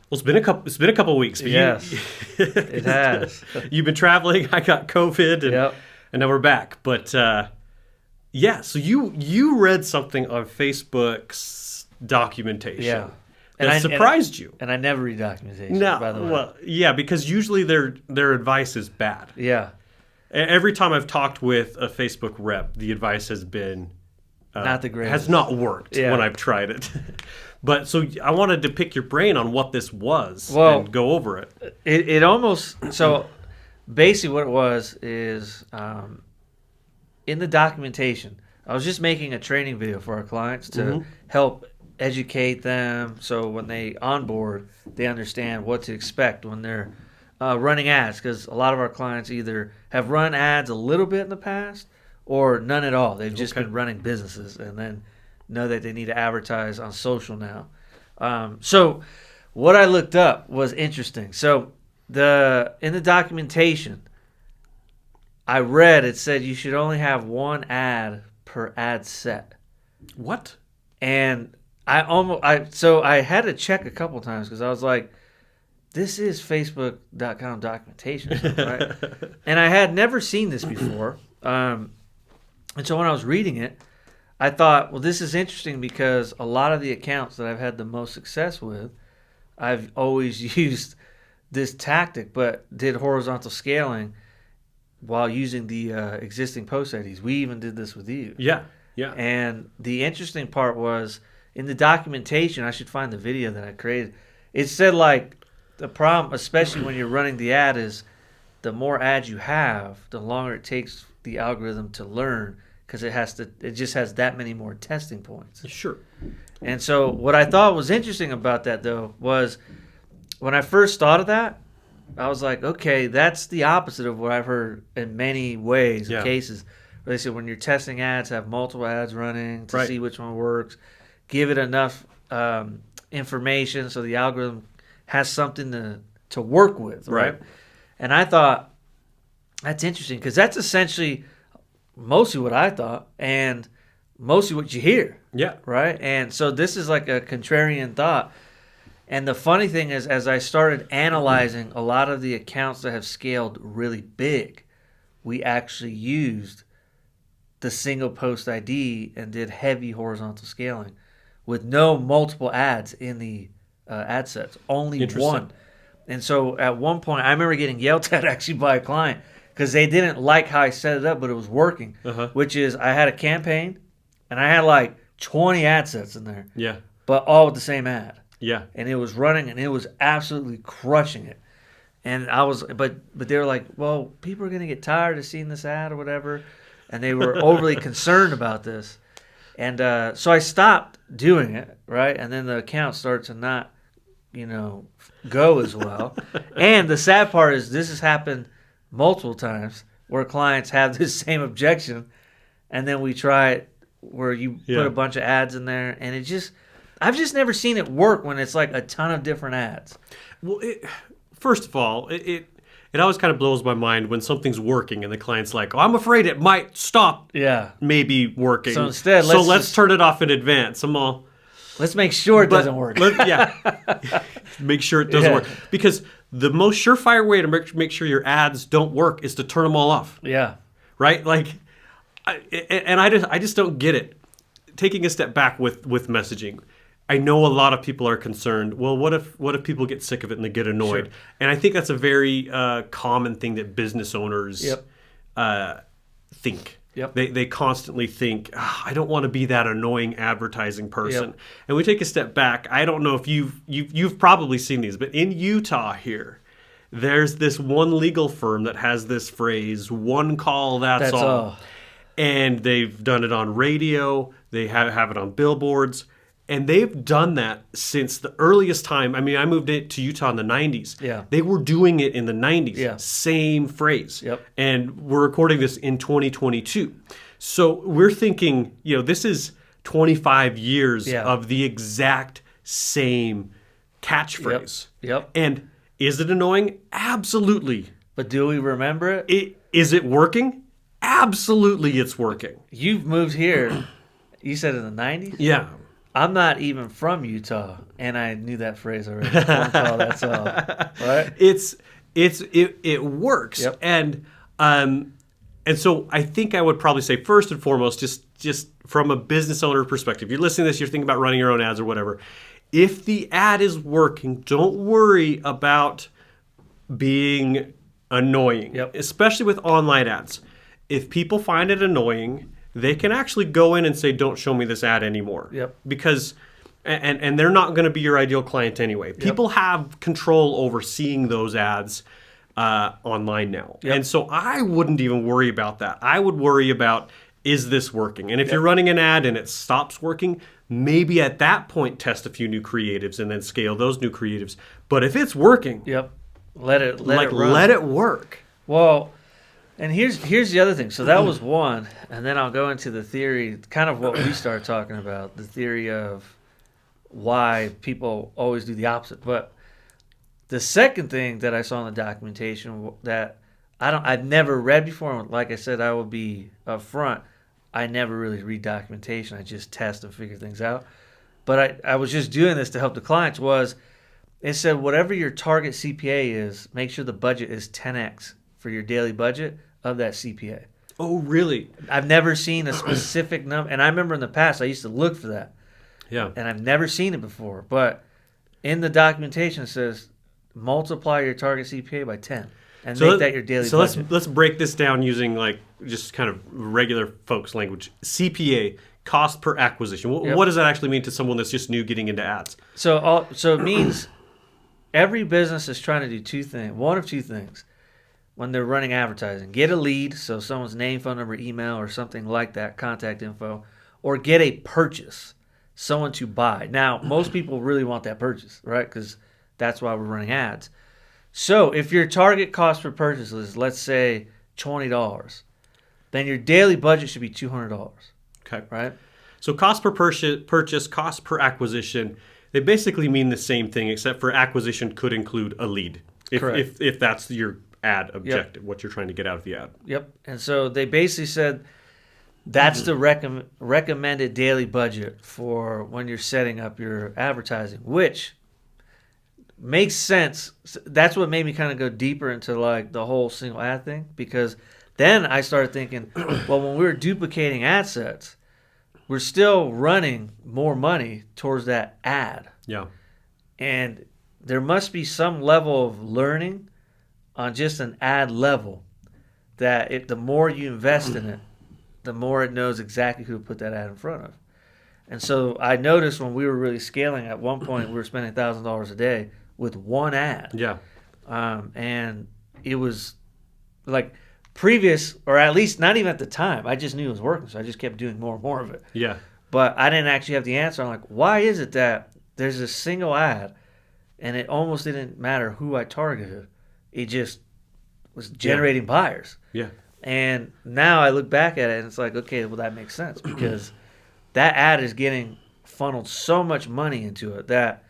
Well, it's been a couple of weeks. But Yes, it has. You've been traveling. I got COVID, and now we're back. But yeah, so you read something on Facebook's documentation that surprised you. And I never read documentation. No, by the way. well, yeah, because usually their advice is bad. Yeah. Every time I've talked with a Facebook rep, the advice has been not the greatest. Has not worked when I've tried it. But so I wanted to pick your brain on what this was and go over it. It almost so basically what it was is in the documentation. I was just making a training video for our clients to help educate them, so when they onboard, they understand what to expect when they're running ads. Because a lot of our clients either have run ads a little bit in the past or none at all. They've just been running businesses and then know that they need to advertise on social now. So what I looked up was interesting. So in the documentation, I read it said you should only have one ad per ad set. What? And I had to check a couple times because I was like, this is Facebook.com documentation, right? And I had never seen this before. And so when I was reading it, I thought, well, this is interesting because a lot of the accounts that I've had the most success with, I've always used this tactic, but did horizontal scaling while using the existing post IDs. We even did this with you. Yeah. And the interesting part was in the documentation, I should find the video that I created. It said like the problem, especially when you're running the ad, is the more ads you have, the longer it takes the algorithm to learn because it just has that many more testing points. Sure. And so what I thought was interesting about that though was when I first thought of that, I was like, okay, that's the opposite of what I've heard in many ways and cases. Where they say when you're testing ads, have multiple ads running to see which one works. Give it enough information so the algorithm has something to work with, right? And I thought, that's interesting because that's essentially mostly what I thought and mostly what you hear. Yeah. Right? And so this is like a contrarian thought. And the funny thing is, as I started analyzing a lot of the accounts that have scaled really big, we actually used the single post ID and did heavy horizontal scaling with no multiple ads in the ad sets, only one. And so at one point, I remember getting yelled at actually by a client because they didn't like how I set it up, but it was working, which is I had a campaign and I had like 20 ad sets in there. Yeah. But all with the same ad. Yeah. And it was running and it was absolutely crushing it. And I was, but they were like, well, people are going to get tired of seeing this ad or whatever. And they were overly concerned about this. And so I stopped doing it, right? And then the account started to not, go as well. And the sad part is this has happened multiple times where clients have this same objection. And then we try it where you put a bunch of ads in there. And I've just never seen it work when it's like a ton of different ads. Well, first of all, it always kind of blows my mind when something's working and the client's like, oh, I'm afraid it might stop maybe working. So instead, let's turn it off in advance. Let's make sure it doesn't work. Make sure it doesn't work. Because the most surefire way to make sure your ads don't work is to turn them all off. Yeah. Right? Like, I just don't get it. Taking a step back with messaging, I know a lot of people are concerned. Well, what if people get sick of it and they get annoyed? Sure. And I think that's a very common thing that business owners think. Yep. They constantly think, I don't want to be that annoying advertising person. Yep. And we take a step back. I don't know if you've probably seen these, but in Utah here, there's this one legal firm that has this phrase, one call, that's all. And they've done it on radio. They have it on billboards. And they've done that since the earliest time. I mean, I moved to Utah in the 90s. Yeah. They were doing it in the 90s. Yeah. Same phrase. Yep. And we're recording this in 2022. So we're thinking, this is 25 years of the exact same catchphrase. Yep. And is it annoying? Absolutely. But do we remember it? Is it working? Absolutely it's working. You've moved here, you said in the 90s? Yeah. I'm not even from Utah, and I knew that phrase already. Phone call, that's all. Right? It works. Yep. And so I think I would probably say first and foremost, just from a business owner perspective, you're listening to this, you're thinking about running your own ads or whatever. If the ad is working, don't worry about being annoying, Yep. especially with online ads. If people find it annoying, they can actually go in and say, don't show me this ad anymore. Yep. Because, and they're not going to be your ideal client anyway. People have control over seeing those ads online now. Yep. And so I wouldn't even worry about that. I would worry about, is this working? And if you're running an ad and it stops working, maybe at that point test a few new creatives and then scale those new creatives. But if it's working, Yep. Let it run. let it work. Well, and here's the other thing. So that was one, and then I'll go into the theory, kind of what we started talking about, the theory of why people always do the opposite. But the second thing that I saw in the documentation that I've never read before, and like I said, I will be upfront, I never really read documentation. I just test and figure things out. But I was just doing this to help the clients was, it said whatever your target CPA is, make sure the budget is 10x for your daily budget of that CPA. Oh, really? I've never seen a specific number. And I remember in the past, I used to look for that. Yeah. And I've never seen it before. But in the documentation, it says multiply your target CPA by 10 and make that your daily budget. So let's break this down using like just kind of regular folks language. CPA, cost per acquisition. What does that actually mean to someone that's just new getting into ads? So it means every business is trying to do one of two things when they're running advertising. Get a lead, so someone's name, phone number, email, or something like that, contact info, or get a purchase, someone to buy. Now, most people really want that purchase, right? Because that's why we're running ads. So if your target cost per purchase is, let's say, $20, then your daily budget should be $200. Okay. Right? So cost per purchase, cost per acquisition, they basically mean the same thing, except for acquisition could include a lead. If that's your ad objective, what you're trying to get out of the ad. Yep. And so they basically said that's the recommended daily budget for when you're setting up your advertising, which makes sense. That's what made me kind of go deeper into like the whole single ad thing, because then I started thinking, well, when we were duplicating ad sets, we're still running more money towards that ad. Yeah. And there must be some level of learning on just an ad level that the more you invest in it, the more it knows exactly who to put that ad in front of. And so I noticed when we were really scaling, at one point we were spending $1,000 a day with one ad. Yeah. And it was like previous, or at least not even at the time, I just knew it was working, so I just kept doing more and more of it. Yeah. But I didn't actually have the answer. I'm like, why is it that there's a single ad and it almost didn't matter who I targeted? It just was generating buyers. Yeah. And now I look back at it and it's like, okay, well, that makes sense because that ad is getting funneled so much money into it that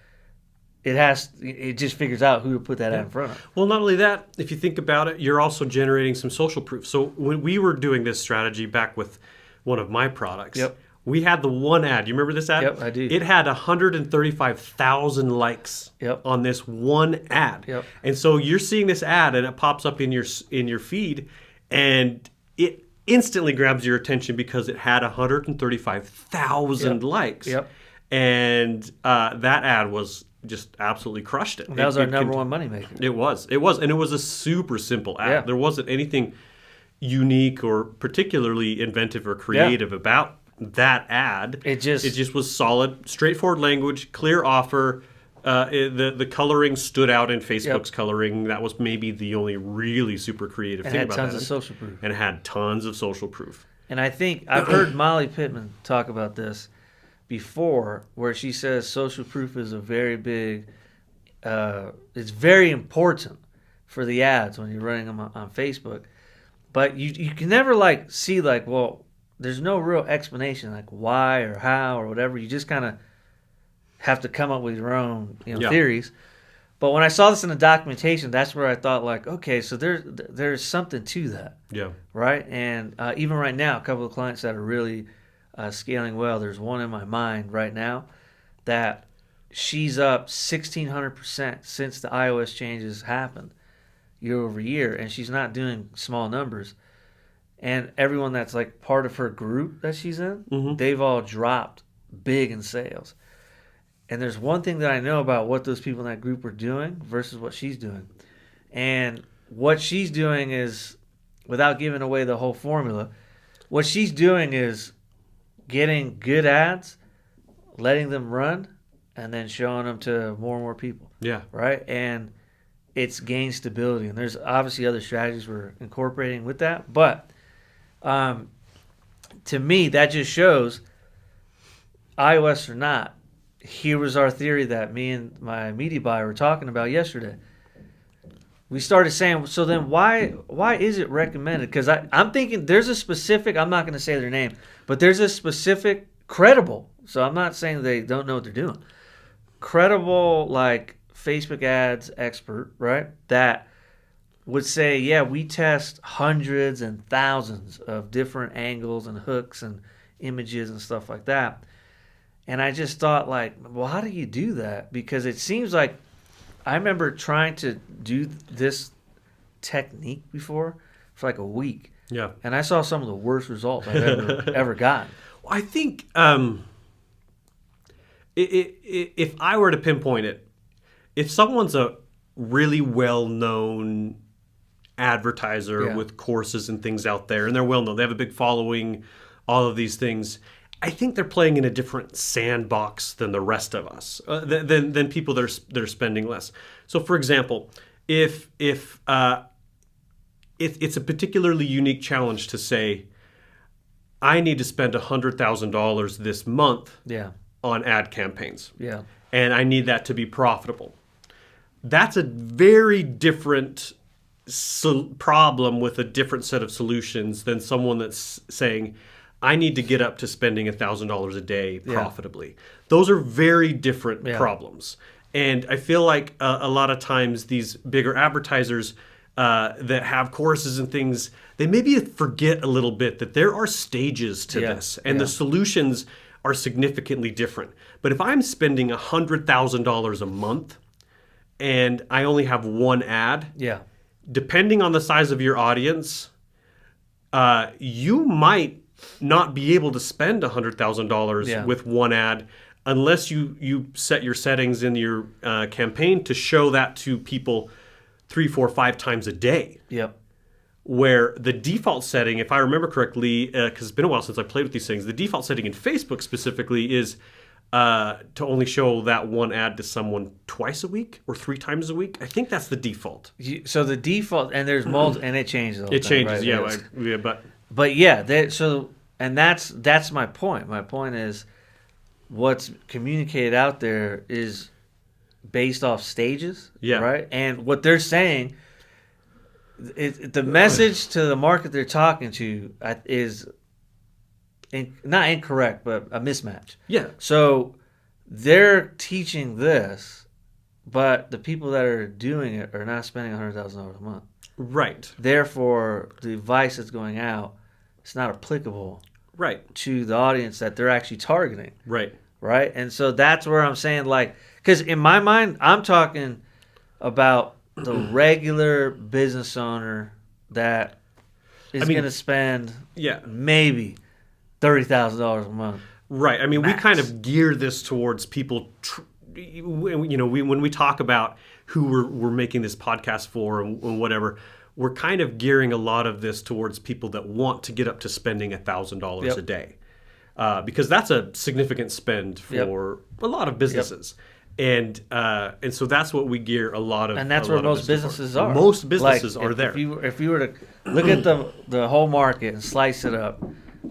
it just figures out who to put that ad in front of. Well, not only that, if you think about it, you're also generating some social proof. So when we were doing this strategy back with one of my products, we had the one ad. You remember this ad? Yep, I do. It had 135,000 likes on this one ad. Yep. And so you're seeing this ad and it pops up in your feed and it instantly grabs your attention because it had 135,000 likes. Yep. And that ad was just absolutely crushed it. That was our number one moneymaker. It was. And it was a super simple ad. Yeah. There wasn't anything unique or particularly inventive or creative about that ad. It just was solid, straightforward language, clear offer. The coloring stood out in Facebook's coloring. That was maybe the only really super creative thing about that. And it had tons of social proof. And it had tons of social proof. And I think I've heard Molly Pittman talk about this before, where she says social proof is a very big, it's very important for the ads when you're running them on Facebook. But you can never like see like, well, there's no real explanation like why or how or whatever. You just kind of have to come up with your own theories. But when I saw this in the documentation, that's where I thought like, okay, so there's something to that. Yeah. Right? And even right now, a couple of clients that are really scaling well, there's one in my mind right now that she's up 1,600% since the iOS changes happened year over year, and she's not doing small numbers. And everyone that's like part of her group that she's in, they've all dropped big in sales. And there's one thing that I know about what those people in that group are doing versus what she's doing. And what she's doing is, without giving away the whole formula, what she's doing is getting good ads, letting them run, and then showing them to more and more people. Yeah. Right? And it's gained stability. And there's obviously other strategies we're incorporating with that. But to me, that just shows, iOS or not, here was our theory that me and my media buyer were talking about yesterday. We started saying, so then why is it recommended? Because I'm thinking there's a specific, I'm not going to say their name, but there's a specific credible, so I'm not saying they don't know what they're doing, credible like Facebook ads expert, right, that would say, yeah, we test hundreds and thousands of different angles and hooks and images and stuff like that. And I just thought, like, well, how do you do that? Because it seems like, I remember trying to do this technique before for like a week. Yeah. And I saw some of the worst results I've ever gotten. Well, I think if I were to pinpoint it, if someone's a really well-known advertiser with courses and things out there, and they're well-known, they have a big following, all of these things, I think they're playing in a different sandbox than the rest of us, than people that are spending less. So, for example, if it's a particularly unique challenge to say, I need to spend $100,000 this month on ad campaigns, and I need that to be profitable. That's a very different problem with a different set of solutions than someone that's saying, I need to get up to spending $1,000 a day profitably. Those are very different problems. And I feel like a lot of times these bigger advertisers that have courses and things, they maybe forget a little bit that there are stages to this, and the solutions are significantly different. But if I'm spending $100,000 a month and I only have one ad, depending on the size of your audience, you might not be able to spend $100,000 with one ad unless you set your settings in your campaign to show that to people 3, 4, 5 times a day. Where the default setting, if I remember correctly, because it's been a while since I played with these things, the default setting in Facebook specifically is to only show that one ad to someone twice a week or 3 times a week. I think that's the default. So the default, and there's multiple, and it changes all the time. It changes, right? But yeah, that's my point. My point is, what's communicated out there is based off stages, right? And what they're saying, the message to the market they're talking to is not incorrect, but a mismatch. So they're teaching this, but the people that are doing it are not spending $100,000 a month. Right. Therefore, the advice that's going out, it's not applicable to the audience that they're actually targeting. Right. And so that's where I'm saying, like, because in my mind, I'm talking about the regular business owner that is going to spend maybe $30,000 a month. Right. I mean, max. We kind of gear this towards people, when we talk about who we're making this podcast for and whatever, we're kind of gearing a lot of this towards people that want to get up to spending $1,000 a day. Because that's a significant spend for a lot of businesses. And so that's what we gear a lot of. And that's where most businesses are. Most businesses are there. If you were to look at the whole market and slice it up,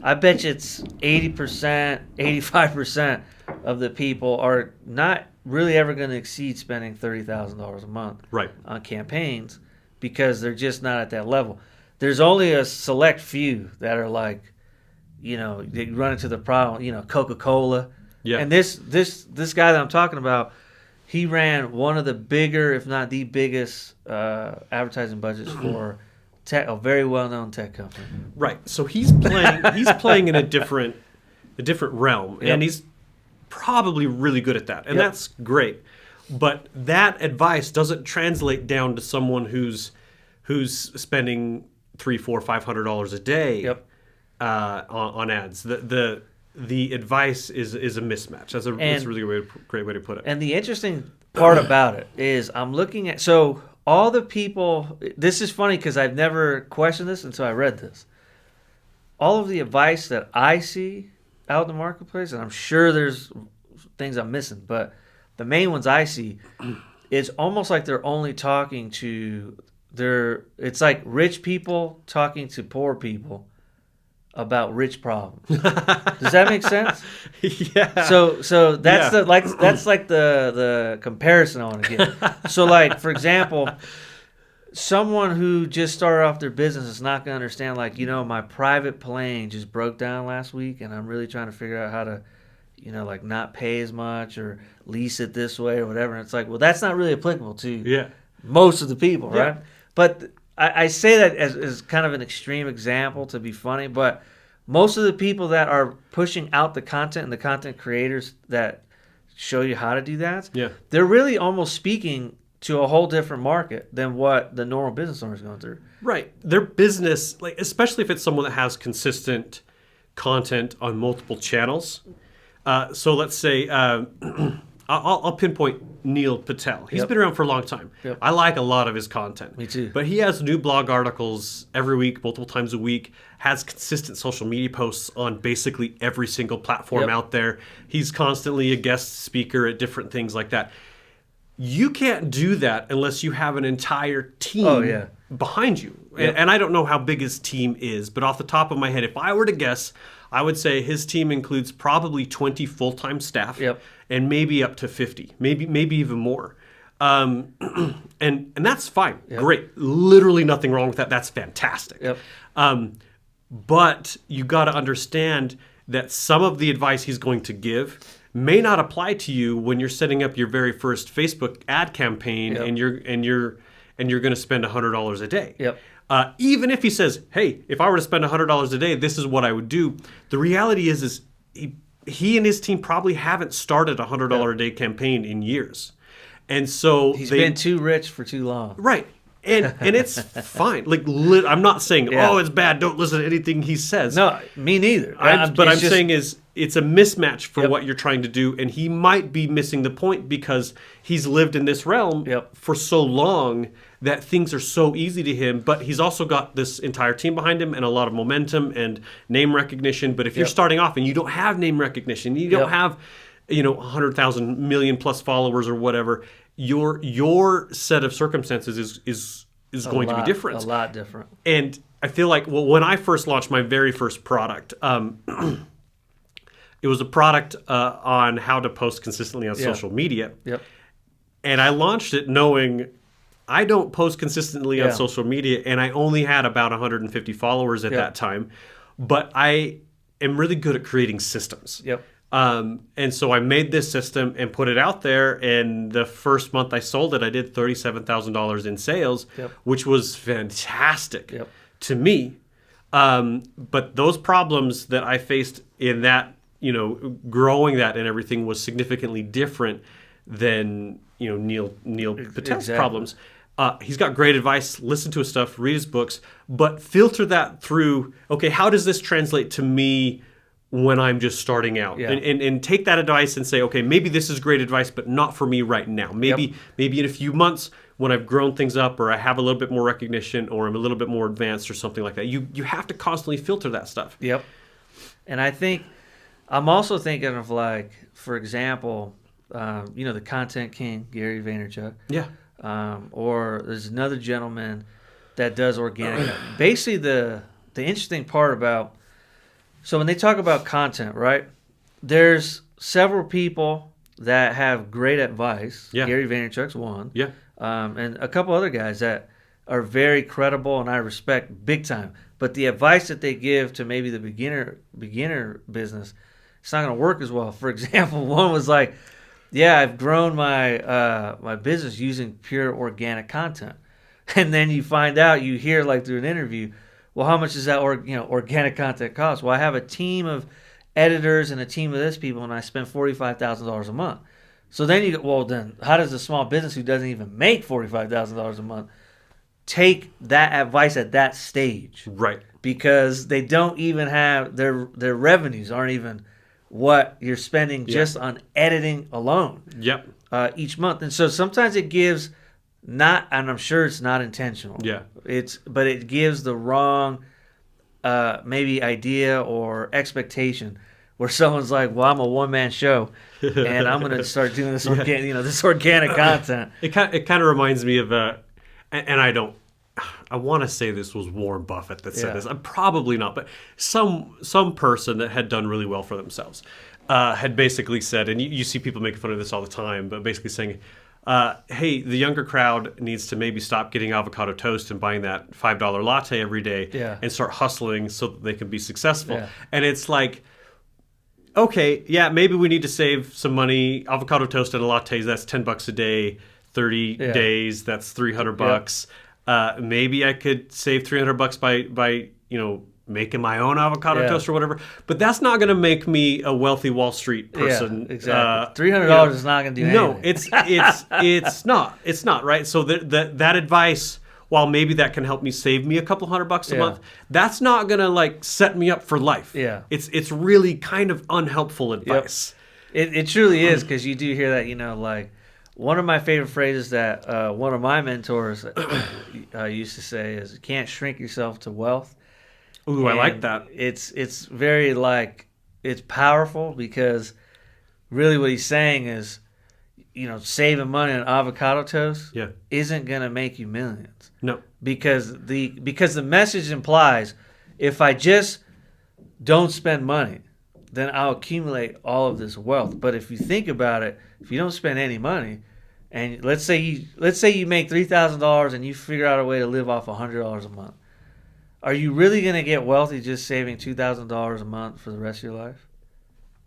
I bet you it's 80%, 85% of the people are not really ever going to exceed spending $30,000 a month on campaigns because they're just not at that level. There's only a select few that are like, they run into the problem, Coca-Cola. Yeah. And this guy that I'm talking about, he ran one of the bigger, if not the biggest, advertising budgets for a very well-known tech company. Right. So he's playing in a different realm, and probably really good at that, and that's great. But that advice doesn't translate down to someone who's spending $300, $400, $500 a day on ads. The advice is a mismatch. That's a really great way to put it. And the interesting part about it is I'm looking at all the people. This is funny because I've never questioned this until I read this. All of the advice that I see out in the marketplace, and I'm sure there's things I'm missing, but the main ones I see, it's almost like they're only talking to it's like rich people talking to poor people about rich problems. Does that make sense? Yeah. So that's that's like the comparison I want to get. So like, for example, someone who just started off their business is not going to understand, like, my private plane just broke down last week and I'm really trying to figure out how to, like not pay as much or lease it this way or whatever. And it's like, well, that's not really applicable to most of the people, right? But I say that as kind of an extreme example to be funny, but most of the people that are pushing out the content and the content creators that show you how to do that, they're really almost speaking to a whole different market than what the normal business owner is going through. Right. Their business, like especially if it's someone that has consistent content on multiple channels. So let's say I'll pinpoint Neil Patel. He's been around for a long time. I like a lot of his content. Me too. But he has new blog articles every week, multiple times a week, has consistent social media posts on basically every single platform out there. He's constantly a guest speaker at different things like that. You can't do that unless you have an entire team behind you. And I don't know how big his team is, but off the top of my head, if I were to guess, I would say his team includes probably 20 full-time staff and maybe up to 50, maybe even more. And that's fine. Great. Literally nothing wrong with that. That's fantastic. But you got to understand that some of the advice he's going to give may not apply to you when you're setting up your very first Facebook ad campaign and you're going to spend $100 a day. Even if he says, "Hey, if I were to spend $100 a day, this is what I would do." The reality is he and his team probably haven't started a $100 a day campaign in years, and so he's been too rich for too long. Right. And it's fine. Like I'm not saying, "Oh, it's bad. Don't listen to anything he says." No, me neither. But I'm saying is it's a mismatch for what you're trying to do, and he might be missing the point because he's lived in this realm for so long that things are so easy to him. But he's also got this entire team behind him and a lot of momentum and name recognition. But if you're starting off and you don't have name recognition, you don't have 100,000 million plus followers or whatever, your set of circumstances is going to be different. A lot different. And I feel like, when I first launched my very first product, it was a product on how to post consistently on social media. And I launched it knowing I don't post consistently on social media, and I only had about 150 followers at that time. But I am really good at creating systems. And so I made this system and put it out there, and the first month I sold it, I did $37,000 in sales, which was fantastic to me. But those problems that I faced in that, growing that and everything was significantly different than, Neil Patel's problems. He's got great advice. Listen to his stuff, read his books, but filter that through, okay, how does this translate to me when I'm just starting out? And take that advice and say, okay, maybe this is great advice, but not for me right now. Maybe in a few months when I've grown things up or I have a little bit more recognition or I'm a little bit more advanced or something like that. You have to constantly filter that stuff. And I think I'm also thinking of, like, for example, the content king, Gary Vaynerchuk. Or there's another gentleman that does organic. Basically, the interesting part about, so when they talk about content, right, there's several people that have great advice. Gary Vaynerchuk's one. And a couple other guys that are very credible and I respect big time. But the advice that they give to maybe the beginner business, it's not going to work as well. For example, one was like, I've grown my my business using pure organic content. And then you find out, you hear like through an interview, well, how much does that organic content cost? Well, I have a team of editors and a team of this people, and I spend $45,000 a month. So then you go, well, then how does a small business who doesn't even make $45,000 a month take that advice at that stage? Right. Because they don't even have their revenues aren't even what you're spending just on editing alone. Yep. Each month, and so sometimes it gives not, and I'm sure it's not intentional. Yeah. But it gives the wrong maybe idea or expectation where someone's like, well, I'm a one-man show and I'm going to start doing this this organic content. It kind of reminds me of and I want to say this was Warren Buffett that said this. I'm probably not, but some person that had done really well for themselves had basically said, and you see people making fun of this all the time, but basically saying, hey, the younger crowd needs to maybe stop getting avocado toast and buying that $5 latte every day and start hustling so that they can be successful. Yeah. And it's like, okay, yeah, maybe we need to save some money. Avocado toast and lattes, that's $10 a day, 30 days, that's $300. Maybe I could save $300 by making my own avocado toast or whatever. But that's not going to make me a wealthy Wall Street person. Yeah, exactly. $300 is not going to do anything. No, it's not. It's not, right? So that advice, while maybe that can help me save me a couple $100 a month, that's not going to set me up for life. Yeah. It's really kind of unhelpful advice. Yep. It truly is, because you do hear that, one of my favorite phrases that one of my mentors used to say is, you can't shrink yourself to wealth. Ooh, and I like that. It's very it's powerful, because really what he's saying is, saving money on avocado toast isn't going to make you millions. No. Because the message implies, if I just don't spend money, then I'll accumulate all of this wealth. But if you think about it, if you don't spend any money, and let's say you make $3,000 and you figure out a way to live off $100 a month, are you really going to get wealthy just saving $2,000 a month for the rest of your life?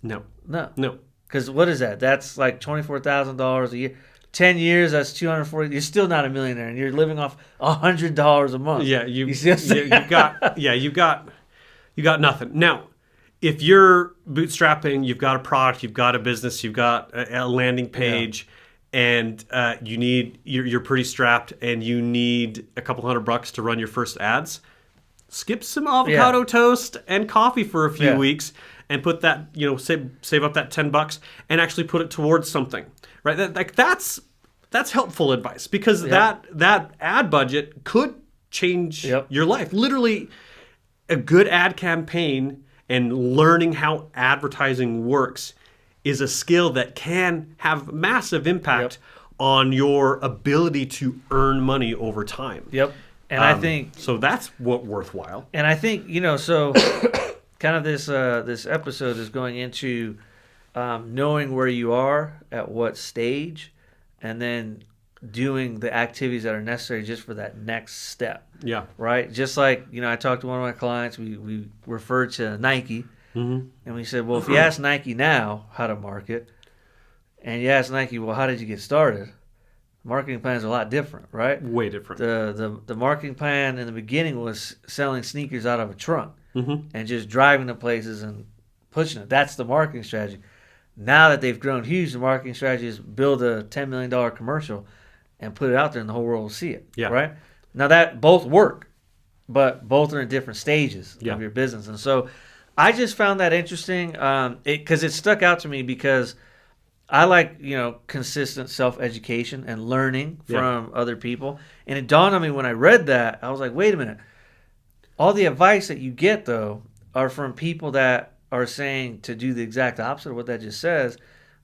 No. No. Because what is that? That's like $24,000 a year. 10 years, that's $240. You're still not a millionaire, and you're living off $100 a month. Yeah, you got nothing. Now, if you're bootstrapping, you've got a product, you've got a business, you've got a landing page, and you're pretty strapped, and you need a couple $100 to run your first ads. Skip some avocado toast and coffee for a few weeks, and put that, save up that $10 and actually put it towards something, right? That's helpful advice, because that ad budget could change your life. Literally, a good ad campaign and learning how advertising works is a skill that can have massive impact on your ability to earn money over time. Yep. And I think so. That's worthwhile. And I think so. Kind of this episode is going into knowing where you are at what stage, and then doing the activities that are necessary just for that next step. Yeah. Right. Just like I talked to one of my clients. We referred to Nike, and we said, well, if you ask Nike now how to market, and you ask Nike, well, how did you get started? Marketing plan is a lot different, right? Way different. The marketing plan in the beginning was selling sneakers out of a trunk and just driving to places and pushing it. That's the marketing strategy. Now that they've grown huge, the marketing strategy is build a $10 million commercial and put it out there, and the whole world will see it. Yeah. Right? Now that both work, but both are in different stages of your business. And so I just found that interesting because it stuck out to me, because I like, consistent self-education and learning from other people. And it dawned on me when I read that, I was like, wait a minute. All the advice that you get, though, are from people that are saying to do the exact opposite of what that just says.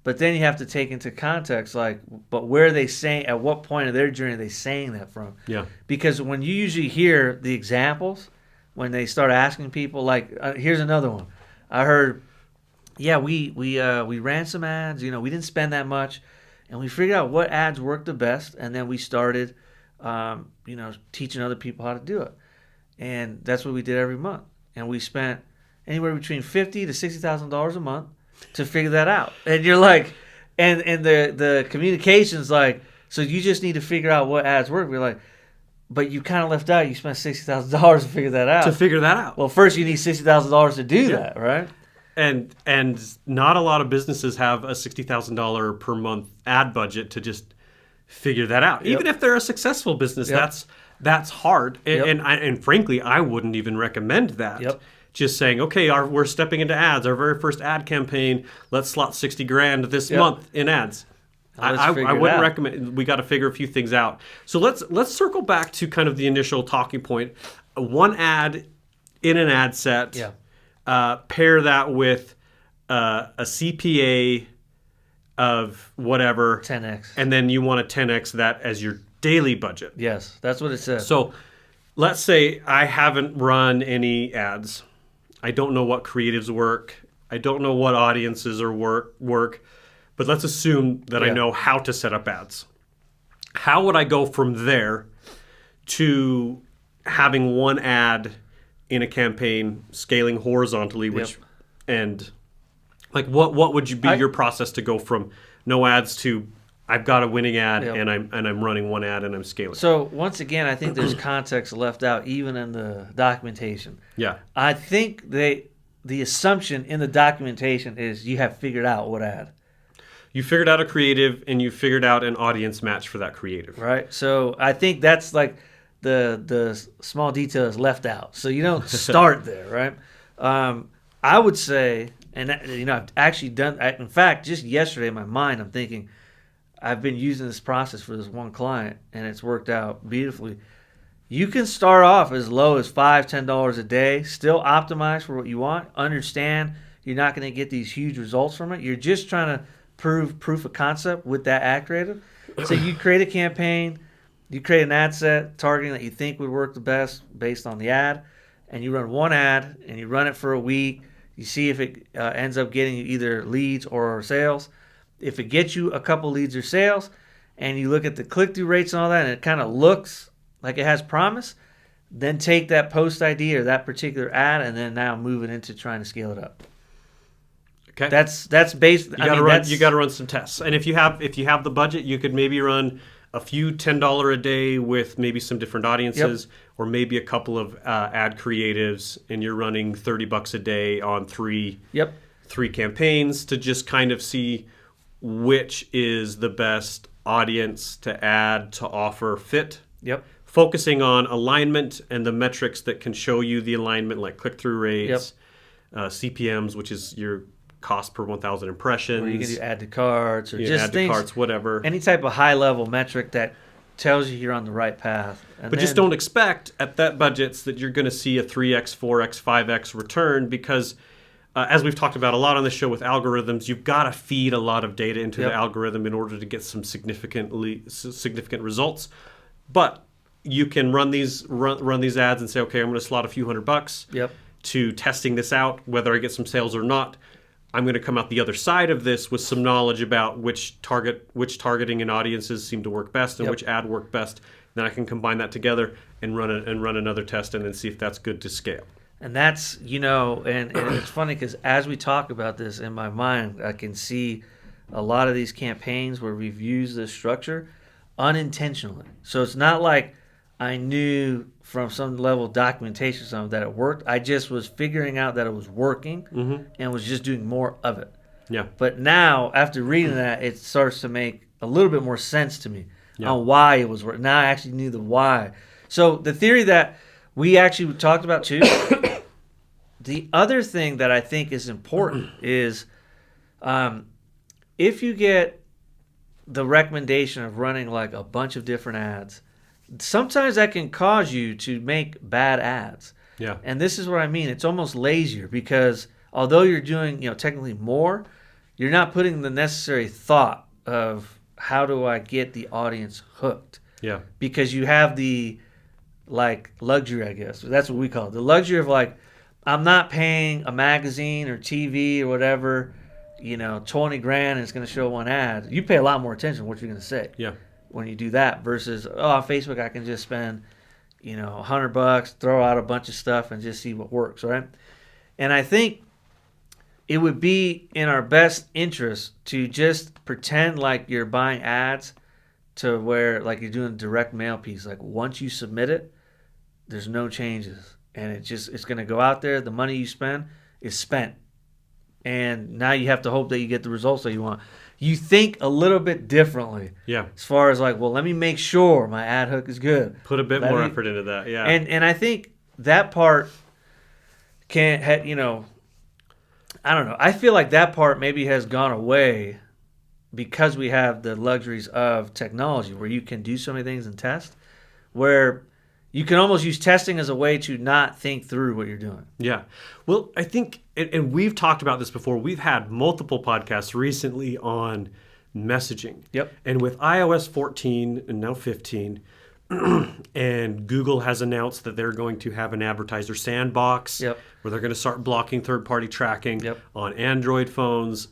But then you have to take into context, but where are they saying, at what point of their journey are they saying that from? Yeah. Because when you usually hear the examples, when they start asking people, here's another one. I heard, we ran some ads. We didn't spend that much, and we figured out what ads worked the best, and then we started, teaching other people how to do it, and that's what we did every month. And we spent anywhere between $50,000 to $60,000 a month to figure that out. And you're like, and the communication's like, so you just need to figure out what ads work. We're like, but you kind of left out, you spent $60,000 to figure that out. To figure that out. Well, first you need $60,000 to do that, right? And not a lot of businesses have a $60,000 per month ad budget to just figure that out. Even if they're a successful business, that's hard. And frankly, I wouldn't even recommend that. Just saying, okay, we're stepping into ads. Our very first ad campaign, let's slot $60,000 this month in ads. I wouldn't recommend. We got to figure a few things out. So let's circle back to kind of the initial talking point. One ad in an ad set. Pair that with a CPA of whatever 10x, and then you want to 10x that as your daily budget. Yes, that's what it says. So let's say I haven't run any ads. I don't know what creatives work. I don't know what audiences work. But let's assume that I know how to set up ads. How would I go from there to having one ad in a campaign scaling horizontally, and like what would you be your process to go from no ads to I've got a winning ad and I'm running one ad and I'm scaling? So once again, I think there's context left out even in the documentation. I think the assumption in the documentation is you have figured out what ad. You figured out a creative and you figured out an audience match for that creative. Right. So I think that's like the small detail is left out. So you don't start there, right? I would say, and I've actually done. In fact, just yesterday in my mind, I'm thinking, I've been using this process for this one client, and it's worked out beautifully. You can start off as low as $5-10 a day, still optimize for what you want. Understand you're not going to get these huge results from it. You're just trying to prove proof of concept with that ad creative. So you create a campaign. You create an ad set targeting that you think would work the best based on the ad, and you run one ad, and you run it for a week. You see if it ends up getting you either leads or sales. If it gets you a couple leads or sales, and you look at the click-through rates and all that, and it kind of looks like it has promise, then take that post ID or that particular ad, and then now move it into trying to scale it up. Okay, that's based. You got to run some tests, and if you have the budget, you could maybe run a few $10 a day with maybe some different audiences, or maybe a couple of ad creatives, and you're running $30 a day on three campaigns to just kind of see which is the best audience to add to offer fit. Focusing on alignment and the metrics that can show you the alignment, like click-through rates, CPMs, which is your cost per 1,000 impressions. Or you can do add to carts or just add things, to carts, whatever. Any type of high-level metric that tells you you're on the right path. But just don't expect at that budgets that you're going to see a 3x, 4x, 5x return because, as we've talked about a lot on the show with algorithms, you've got to feed a lot of data into the algorithm in order to get some significant results. But you can run these ads and say, okay, I'm going to slot a few $100 to testing this out, whether I get some sales or not. I'm going to come out the other side of this with some knowledge about which targeting and audiences seem to work best and which ad work best. Then I can combine that together and run another test and then see if that's good to scale. And that's, and it's funny because as we talk about this in my mind, I can see a lot of these campaigns where we've used this structure unintentionally. So it's not like I knew from some level of documentation that it worked. I just was figuring out that it was working and was just doing more of it. But now, after reading that, it starts to make a little bit more sense to me on why it was working. Now I actually knew the why. So the theory that we actually talked about too, the other thing that I think is important is if you get the recommendation of running like a bunch of different ads, sometimes that can cause you to make bad ads. And this is what I mean. It's almost lazier because although you're doing, technically more, you're not putting the necessary thought of how do I get the audience hooked. Because you have the luxury, I guess. That's what we call it. The luxury of I'm not paying a magazine or TV or whatever, $20,000 and it's going to show one ad. You pay a lot more attention to what you're going to say. When you do that versus on Facebook I can just spend $100, throw out a bunch of stuff and just see what works, right? And I think it would be in our best interest to just pretend like you're buying ads to where you're doing a direct mail piece. Once you submit it, there's no changes and it's going to go out there. The money you spend is spent and now you have to hope that you get the results that you want. You think a little bit differently. Yeah. As far as like, well, let me make sure my ad hook is good. Put a bit more effort into that. Yeah. And I think that part can't, I don't know. I feel like that part maybe has gone away because we have the luxuries of technology where you can do so many things and test, where you can almost use testing as a way to not think through what you're doing. Yeah. Well, I think, and we've talked about this before, we've had multiple podcasts recently on messaging. Yep. And with iOS 14 and now 15, and Google has announced that they're going to have an advertiser sandbox Yep. where they're going to start blocking third-party tracking Yep. on Android phones.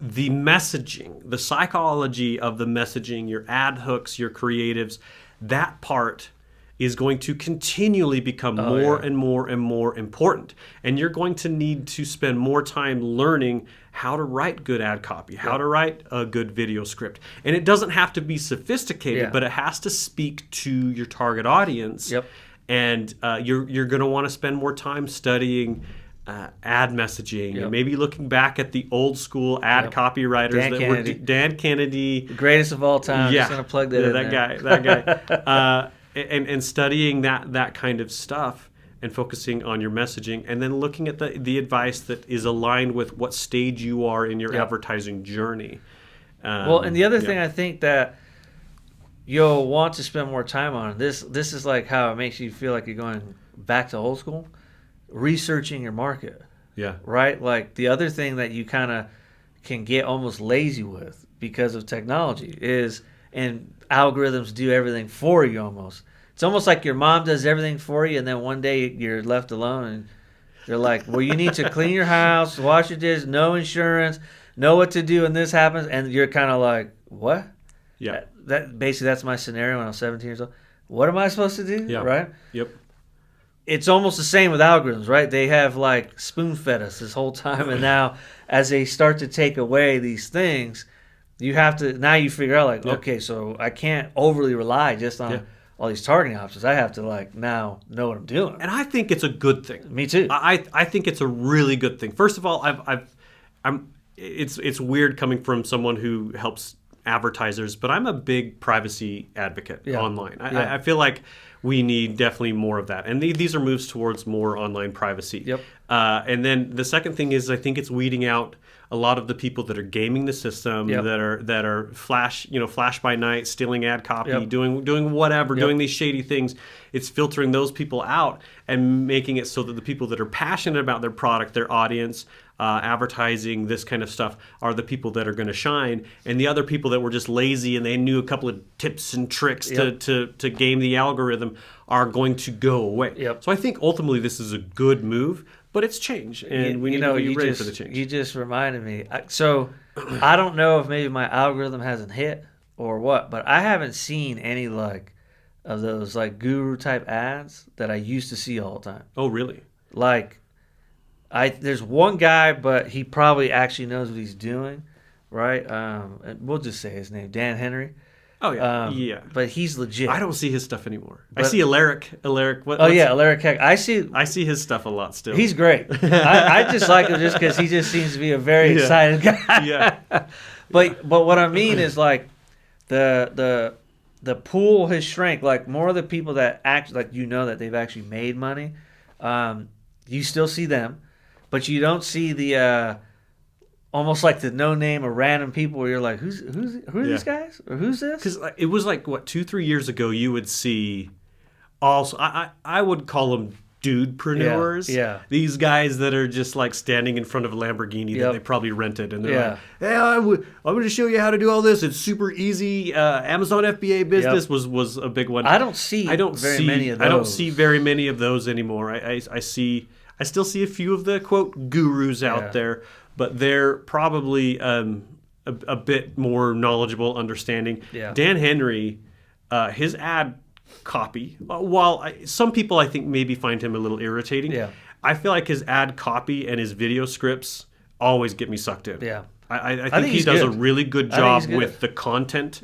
The messaging, the psychology of the messaging, your ad hooks, your creatives, that part is going to continually become more and more and more important. And you're going to need to spend more time learning how to write good ad copy, how to write a good video script. And it doesn't have to be sophisticated, but it has to speak to your target audience. Yep. And you're going to want to spend more time studying ad messaging and maybe looking back at the old school ad copywriters Dan Kennedy, the greatest of all time. Yeah, just gonna plug that in that guy. And studying that kind of stuff and focusing on your messaging, and then looking at the advice that is aligned with what stage you are in your advertising journey. Well, and the other thing I think that you'll want to spend more time on, this is like how it makes you feel like you're going back to old school, researching your market. Yeah. Right? Like the other thing that you kind of can get almost lazy with because of technology is, and algorithms do everything for you almost. It's almost like your mom does everything for you, and then one day you're left alone and they're like, well, you need to clean your house, wash your dishes, no insurance, know what to do when this happens, and you're kind of like, what? Yeah. That's my scenario when I was 17 years old. What am I supposed to do? Yeah. Right? Yep. It's almost the same with algorithms, right? They have like spoon-fed us this whole time, and now as they start to take away these things, you have to, now you figure out like, okay, so I can't overly rely just on all these targeting options. I have to like now know what I'm doing. And I think it's a good thing. Me too. I think it's a really good thing. First of all, it's weird coming from someone who helps advertisers, but I'm a big privacy advocate online. I feel like we need definitely more of that. And these are moves towards more online privacy. Yep. And then the second thing is I think it's weeding out a lot of the people that are gaming the system, that are flash by night, stealing ad copy, doing whatever, doing these shady things. It's filtering those people out and making it so that the people that are passionate about their product, their audience, advertising, this kind of stuff, are the people that are going to shine. And the other people that were just lazy and they knew a couple of tips and tricks to game the algorithm are going to go away. Yep. So I think ultimately this is a good move. But it's change, and we need to be ready for the change. You just reminded me. So I don't know if maybe my algorithm hasn't hit or what, but I haven't seen any like of those like guru type ads that I used to see all the time. Oh, really? Like, there's one guy, but he probably actually knows what he's doing, right? We'll just say his name, Dan Henry. Oh yeah, But he's legit. I don't see his stuff anymore. I see Alaric. Alaric Heck. I see his stuff a lot still. He's great. I just like him just because he just seems to be a very excited guy. Yeah. But what I mean is like the pool has shrank. Like more of the people that act like that they've actually made money. You still see them, but you don't see the. Almost like the no-name or random people where you're like, who are these guys? Or who's this? Because it was like, 2-3 years ago, you would see also, I would call them dudepreneurs. Yeah. These guys that are just like standing in front of a Lamborghini that they probably rented. And they're like, hey, I'm going to show you how to do all this. It's super easy. Amazon FBA business was a big one. I don't see very many of those. I don't see very many of those anymore. I still see a few of the, quote, gurus out there. But they're probably a bit more knowledgeable, understanding. Yeah. Dan Henry, his ad copy, while some people I think maybe find him a little irritating, I feel like his ad copy and his video scripts always get me sucked in. Yeah. I think he does a really good job with the content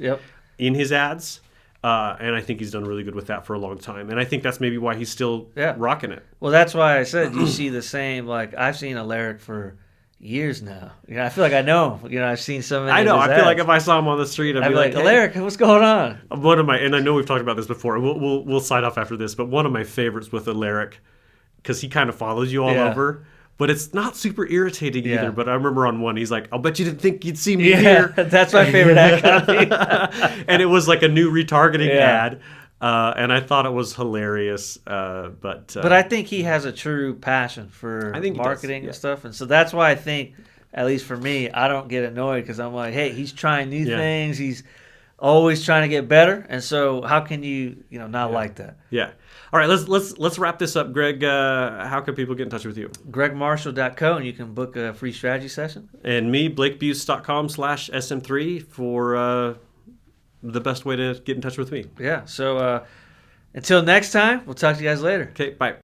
in his ads. And I think he's done really good with that for a long time. And I think that's maybe why he's still rocking it. Well, that's why I said you see the same. Like I've seen Alaric for years now. I feel like I know him. I've seen so many. I know. Of his I feel ads. like if I saw him on the street, I'd be like, hey, Alaric, what's going on? And I know we've talked about this before. We'll sign off after this. But one of my favorites with Alaric, because he kind of follows you all over. But it's not super irritating either. But I remember on one, he's like, "I'll bet you didn't think you'd see me here." That's my favorite ad copy. And it was like a new retargeting ad. And I thought it was hilarious. But I think he has a true passion for marketing and stuff. And so that's why I think, at least for me, I don't get annoyed because I'm like, hey, he's trying new things. He's always trying to get better. And so how can you not like that? Yeah. All right, let's wrap this up, Greg. How can people get in touch with you? GregMarshall.co, and you can book a free strategy session. And me, BlakeBuse.com/SM3 for the best way to get in touch with me. Yeah. So until next time, we'll talk to you guys later. Okay, bye.